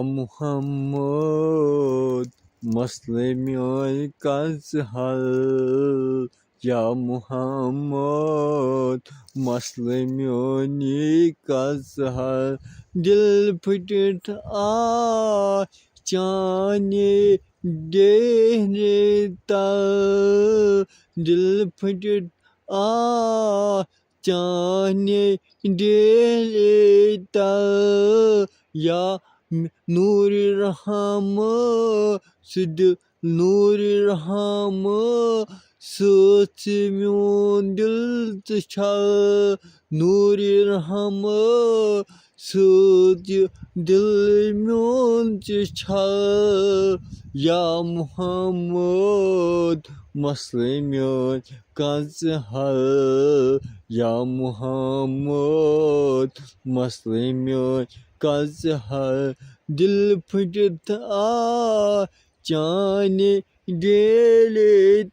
Muhammad, Muslim Kazhal. Ya Muhammad, Muslim Kazhal. Dil phutit chane dehne tal. Dil phutit chane dehne tal. Ya Nur Rahma Sid Nur Rahma Soch myon dil chal. Nur Rahma Soch dil myon chal. Ya Muhammad, Muslim Kazhal. Ya Muhammad, Muslim Kazhal. Dil phutit chane dele